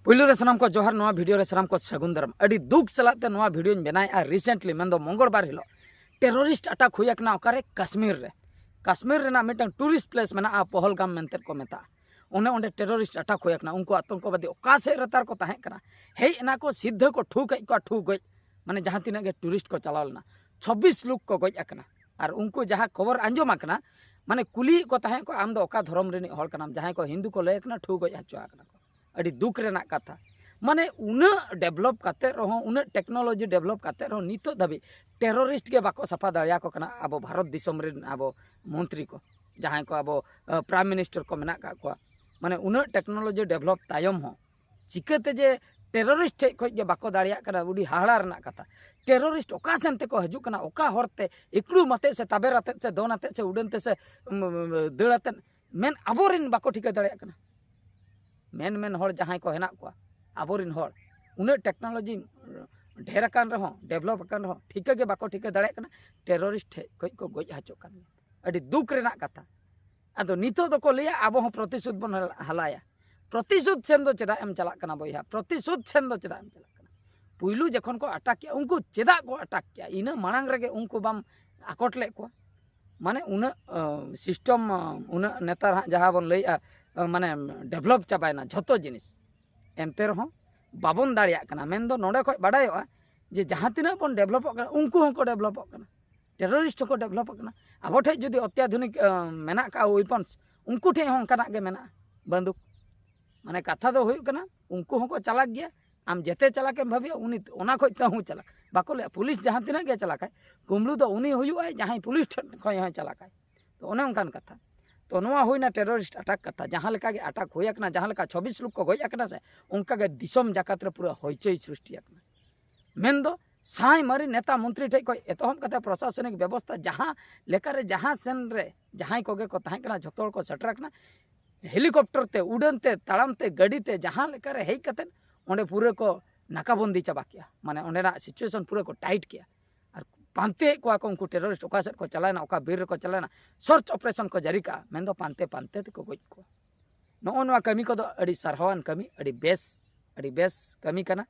पुलु रे सनाम को जोहार नवा वीडियो रे सनाम को सगुन दाराम अड़ी दुख सलाते नवा वीडियो बनाया रिसेंटली मेन दो मंगलबार हिलो टेररिस्ट अटैक हुई ना ओकारे कश्मीर रे ना मिटन टूरिस्ट प्लेस मेना पहलगाम मेनते को मेता उन्हें उन्हें टेररिस्ट अटैक हुई ना उनको आतंकवादी ओका से रतार को ताहे कना हे एना को सिद्ध को ठूक गई माने जहां तिना के टूरिस्ट को चलावलना 26 लोग को गज अकना और उनको जहां खबर आंजम अकना माने कुली को ताहे को आम दो ओका धर्म रे हर कना जहां को हिंदू को लय ठू गज हचो अकना को अड़ी दुख रेना कथा माने उना डेवलप करते रहो उना टेक्नोलॉजी डेवलप करते रहो नितो दबी टेररिस्ट के बाको सफा दाया को कना अब भारत दिसम रे अब मंत्री को जहां को अब प्राइम मिनिस्टर को मेना का को माने उना टेक्नोलॉजी डेवलप तायम हो चिकते जे टेररिस्ट खो जे बाको दाया कना उडी हाड़ा रना कथा टेररिस्ट ओका सेनते को हजू कना ओका हरते इकड़ू मते से ताबेराते से दोनाते से उडनते से दड़ाते मेन अबोरिन बाको ठिका दाया कना मेन हर जहां को हेना को आबोरिन हर उन्हें टेक्नोलॉजी ढेर अकान रहो डेवलप अकान रहो ठिका के बाको ठिका दाड़े कना टेररिस्ट खज को गज हचो कान अड़ी दुख रेना कथा अदो नितो दो को लिया अब हो प्रतिशोध बन हलाया प्रतिशोध सेन दो चेदा एम चला कना बयहा प्रतिशोध सेन दो चेदा एम चला कना पुइलू जखन को अटैक किया उनको चेदा को अटैक किया इना मांग रगे उनको बाम आकोट ले को माने उना सिस्टम उना नेतार जहां बन लैया माने डेवलप चाबायना झोतो जिनिस एनते रहो बाबन दाड़िया कना मेन दो नोडे खय बाडायोआ जे जहां तिना बन डेवलप कना उनको हको डेवलप कना टेररिस्ट को डेवलप कना अब ठे जदि अत्याधुनिक मेना का वेपन्स उनको ठे हों कना के मेना बंदूक माने कथा दो हुई कना उनको हको चलाक गया आम जेते चलाके भाबिया उनी ओना खय ताहू चला बाको ले पुलिस जहां तिना के चलाकाय कुमलू दो उनी हुयुआ जहां पुलिस खय हय चलाकाय तो ओने उनकान कथा तो नवा होइना टेररिस्ट अटैक कथा जहां लेका के अटैक होय अकना जहां लेका 26 लोग को गय अकना से उनका के दिसम जाकत रे पूरा होइचई सृष्टि अकना मेन दो साई मारी नेता मंत्री ठे को एतहम कथा प्रशासनिक व्यवस्था जहां लेका रे जहां सेन रे जहां को गे को ताहे कना झतोल को सेटर अकना हेलीकॉप्टर ते उड़न ते ताड़ाम ते गाड़ी ते जहां लेका रे हेई कतन ओंडे पूरे को नाकाबंदी चाबा किया माने ओंडे ना सिचुएशन पूरे को टाइट किया पांते को उनको टेररिस्ट ओका सेट को चलाना ओका बीर को चलाना सर्च ऑपरेशन को जारी का मेन दो पांते पांते को गज को नो नवा कमी को दो अड़ी सरहवान कमी अड़ी बेस कमी कना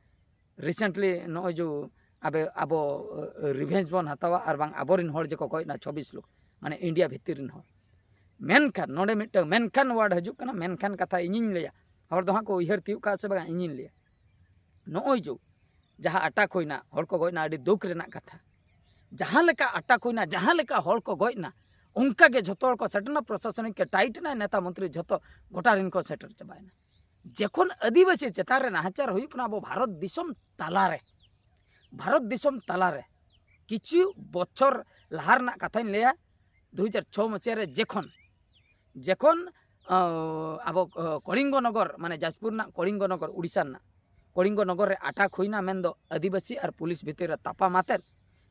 रिसेंटली नो जो अबे अबो रिवेंज बन हतावा और बांग अबोरिन हर जेको कोई ना 26 लोग माने इंडिया भितरिन हर मेनखान नोडे मिट मेनखान वार्ड हजू कना मेनखान कथा इनिन लेया हर दो को उहर तियु का से बगा इनिन लेया नो जो जहां अटैक होइना हर को गयना अड़ी दुख रेना कथा जहां लेका अटैक होइना जहां लेका हर को गयना उनका के झोतोल को सेटना प्रशासनिक के टाइट ना नेता मंत्री झोतो गोटारिन को सेटर चबायना जखन आदिवासी चेतान रे नाहाचार हुई कना अब भारत दिसम तालारे किछु बछर लहार ना कथा लेया 2006 मसिया रे जखन अब कलिंग नगर माने जाजपुर ना कलिंग नगर उड़ीसा ना कलिंग नगर रे अटैक होइना मेन दो आदिवासी और पुलिस भितर तापा माते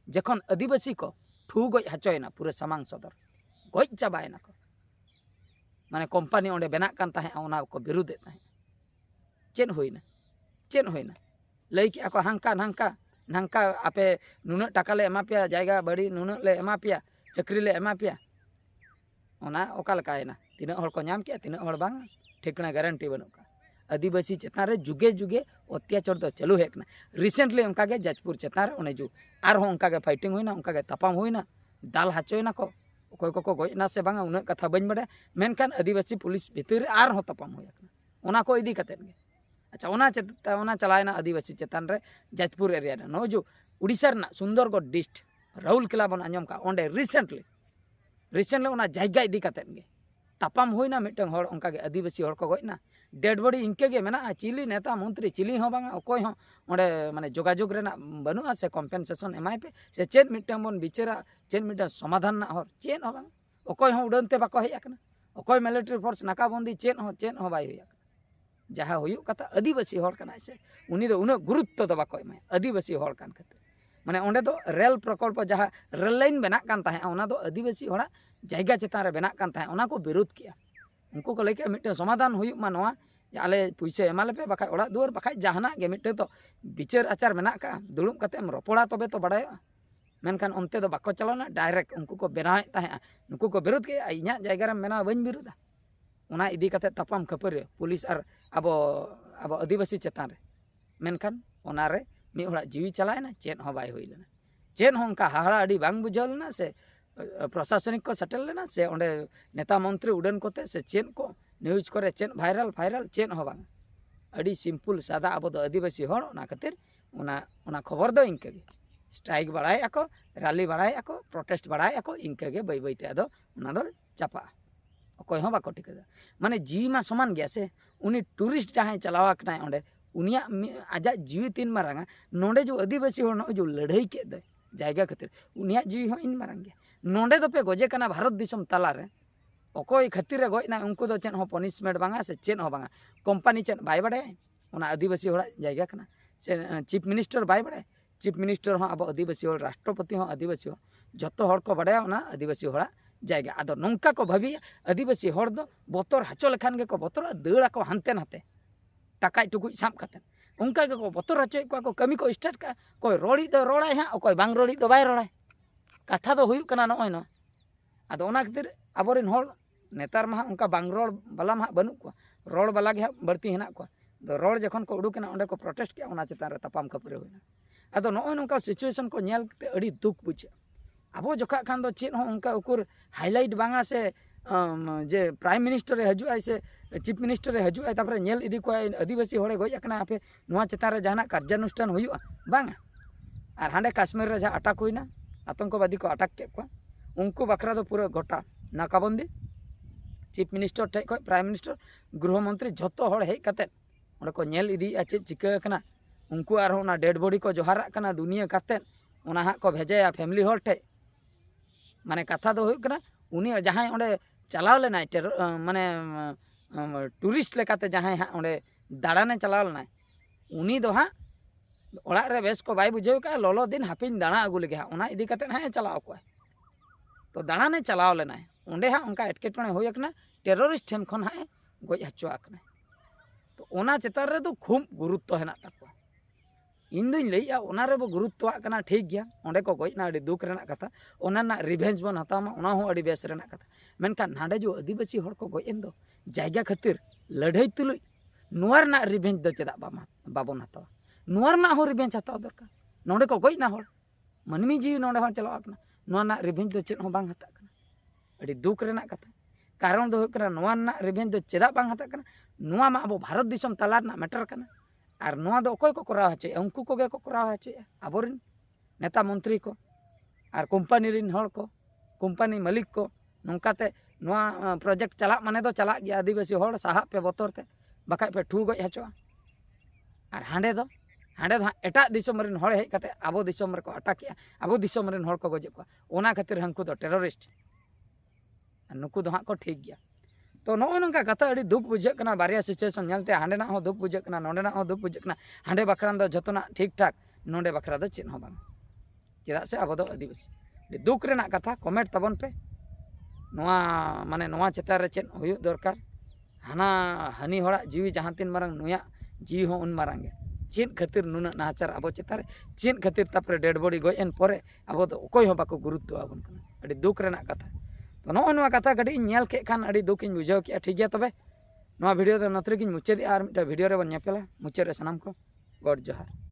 जखन आदिवासी को ठू गज हचोयना पूरे सामांग सदर गज चाबायना को माने कंपनी ओंडे बेना कान ताहे ओना को विरोध ताहे चेन होइना लई कि को हांका आपे नुना टाका ले एमा पिया जायगा बड़ी नुना ले एमा पिया चाकरी ले एमा पिया ओना ओका लकायना तिना हर को नाम किया तिना हर बांग ठिकना गारंटी बनु का आदिवासी चेतान रे जुगे जुगे अत्याचार दो चालू हेकना रिसेंटली उनका के जाजपुर चेतान रे ओने जो आर हो उनका के फाइटिंग होइना उनका के तपाम होइना दाल हाचोयना को ओकोय को गयना से बांगा उना कथा बन बडे मेनखान आदिवासी पुलिस भितर आर हो तपाम होयकना ओना को इदी कते गे अच्छा ओना चलायना आदिवासी चेतान रे जाजपुर एरिया रे नो जो उड़ीसा रना सुंदरगढ़ डिस्ट्रिक्ट राउरकेला बन आंजम का ओंडे रिसेंटली ओना जायगा इदी कते गे तापाम होइना मिटन हर उनका के आदिवासी हर को गयना डेड बॉडी इनके गे मेना चिली नेता मंत्री चिली हो बांगा ओकोय हो ओंडे माने जोगाजोग रेना बनुआ से कम्पेनसेशन एमाय पे से चेन मिटन बन बिचारा चेन मिटन समाधान ना हर चेन हो बांगा ओकोय हो उड़नते बाको हेय अकना ओकोय मिलिट्री फोर्स नाकाबंदी चेन हो बाय होय जहां हुयु कथा आदिवासी हर कना से उनी दो उना गुरुत्व दो बाको एमाय आदिवासी हर कान कते माने ओंडे दो रेल प्रकल्प जहां रेल लाइन बना कान ताहे ओना दो आदिवासी हड़ा जायगा चेतान रे बना कान ताहे ओना को विरोध किया उनको को लेके मिटे समाधान हुई मा नवा आले पैसे एमाले पे बाखा ओड़ा दुआर बाखा जहाना गे मिटे तो विचार आचार मेना का दुड़ुब कते रोपड़ा तबे तो बड़ाया मेनखान onte do bako chalona direct unku ko benaw tahe nuku ko berut ke inya jayga ram mena bañ biruda ona idi kate tapam khapare police ar abo अब आदिवासी चेतान रे मेनखान ओनारे मी हड़ा जीवी चलायना चेन हो बाय हुई लेना चेन हो उनका हाहाड़ा अड़ी बांग बुझाव लेना से प्रशासनिक को सेटल लेना से ओंडे नेता मंत्री उड़न कोते से चेन को न्यूज करे चेन वायरल चेन हो बांग अड़ी सिंपल सादा अब दो आदिवासी होड़ ओना खातिर ओना खबर दो इनके गे स्ट्राइक बड़ाय आको रैली बड़ाय आको प्रोटेस्ट बड़ाय आको इनके गे बै बैते आदो ओना दो चापा अकोय हो बाको ठिका माने जीवी मा समान गया से उनी टूरिस्ट जहां चलावा कनाय ओंडे उनिया आजा जीवी तीन मारांगा नोंडे जो आदिवासी होड़ जो लड़ाई के दे जायगा खातिर उनिया जीवी हो इन मारांग गया नोंडे दो पे गजे कना भारत दिसम तालारे अकोय खातिर रे गयना उनको दो चेन हो पनिशमेंट बांगा से चेन हो बांगा कंपनी चेन बाय बड़े ओना आदिवासी होड़ा जायगा कना से चीफ मिनिस्टर बाय बड़े चीफ मिनिस्टर हो अब आदिवासी होड़ राष्ट्रपति हो आदिवासी हो जतो होड़ को बड़े ओना आदिवासी होड़ा जायगा आदो नौका को भाभी आदिवासी होड़ दो बतर हाचो लेखान गे को बतर दाड़ा को हानते नाते टाका टुकुज साब खाते उनका गे को बतर हाचो को कमी को स्टार्ट का कोई रोड़ी दो रोड़ाय हां कोई बांग रोड़ी दो बाय रोड़ाय कथा दो हुयु कना नय न आदो ओना खातिर आबोरिन होड़ नेतार मा उनका बांग रोड़ बाला मा बनु को रोड़ बाला गे बढ़ती हेना को दो रोड़ जखन को उडुकना ओंडे को प्रोटेस्ट के ओना चेतान रे तापाम खपरे होइना आदो नय नोंका सिचुएशन को नेल ते अड़ी दुख बुझे अब जोखा खान दो चेन हो उनका उकुर हाईलाइट बांगा से जे प्राइम मिनिस्टर हजु से चीफ मिनिस्टर हजु तापर नेल इदी को आदिवासी होड़े गज अकना आपे नोआ चेतान रे जहाना कार्यानुष्ठान हुयुआ बांगा आर हांडे काश्मीर रे जहां अटक हुइना आतंकवादी को अटक के को उनको बकरा दो पूरा गोटा नाकाबंदी चीफ मिनिस्टर ठे को प्राइम मिनिस्टर गृह मंत्री जतो होड़ हेज कते ओंडे को नेल इदी चे चिका कना उनको आर होना डेड बॉडी को जोहारा कना दुनिया कते ओना हा को भेजेया फैमिली होड़ ठे माने कथा दो हुई कना उनी जहां ओंडे चलाव लेना माने टूरिस्ट लेकाते जहां हा ओंडे दाड़ाने चलाव लेना उनी दो हां ओड़ा रे बेस को बाय बुझेव का लोलो दिन हापिन दाणा अगु लगे ओना इदी कते हां चलाव को तो दाड़ाने चलाव लेना ओंडे हां उनका एटकेटणे होय कना टेररिस्ट ठेन खन हां गज हचो आकना तो ओना चेतार रे तो खूब गुरुत्व हेना ताको इन दुई लैया ओना रे बो गुरुत्व कना ठीक गया ओंडे को गजना अड़ी दुख रेना कथा ओना ना रिवेंज बन हतामा ओना हो अड़ी बेस रेना कथा मेनखान नाडे जो आदिवासी होड़ को गयन दो जायगा खातिर लड़ाई तुलुई नोर ना रिवेंज दो चेदा बाबन हतावा नोर ना हो रिवेंज हताव दरकार नोंडे को गयना होड़ मनमी जीवी नोंडे हो चलाव कना नोआ ना रिवेंज दो चेद हो बांग हता कना अड़ी दुख रेना कथा कारण दो कना नोआ ना रिवेंज दो चेदा बांग हता कना नोआ मा अब भारत दिसम तलार ना मैटर कना और नोआ दो अकोय को कराव हचे उनको को गे को कराव हचे आबोरिन नेता मंत्री को और कंपनी रिन होड़ को कंपनी मालिक को नौकाते नोआ प्रोजेक्ट चला माने दो चला गया आदिवासी होड़ साहा पे बतर ते बाकाय पे ठू गज हचो और हांडे दो एटा दिसम रिन होड़ हेज कते आबो दिसम रे को अटैक किया आबो दिसम रिन होड़ को गजे को ओना खातिर हंकु दो टेररिस्ट नुकु दो हां को ठीक गया तो नोय नंका कथा अड़ी दुख बुझे कना बारिया सिचुएशन नेलते हांडे ना हो दुख बुझे कना नोंडे ना हो दुख बुझे कना हांडे बकरा दो जतना ठीक ठाक नोंडे बकरा दो चेन हो बांग चेदा से अब दो आदिवासी दुख रेना कथा कमेंट तबन पे नोआ माने नोआ चेतान रे चेन हुयु दरकार हाना हनी होड़ा जीवी जहां तीन मारंग नुया जीवी हो उन मारंगे चेन खातिर नुना नाचार अब चेतान रे चेन खातिर तापरे डेड बॉडी गयन परे अब दो अकोय हो बाको गुरुत्व आबन कना अड़ी दुख रेना कथा तो नोआ कथा कटी नेल के खान अड़ी दुख इन बुझाव के ठीक गया तबे नोआ वीडियो दो नतरे की मुचाद और मिटा वीडियो रे बन नेपेला मुचाद रे सनाम को गॉड जोहार।